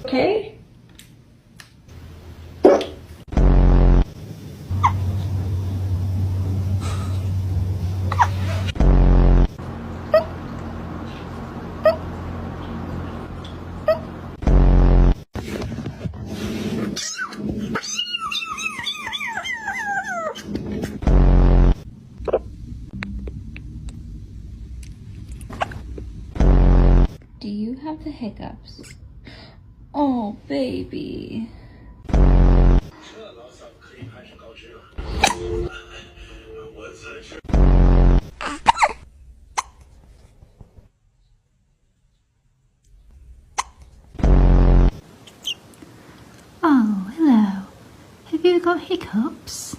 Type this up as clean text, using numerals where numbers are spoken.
Okay? Do you have the hiccups? Oh, baby. Oh, hello. Have you got hiccups?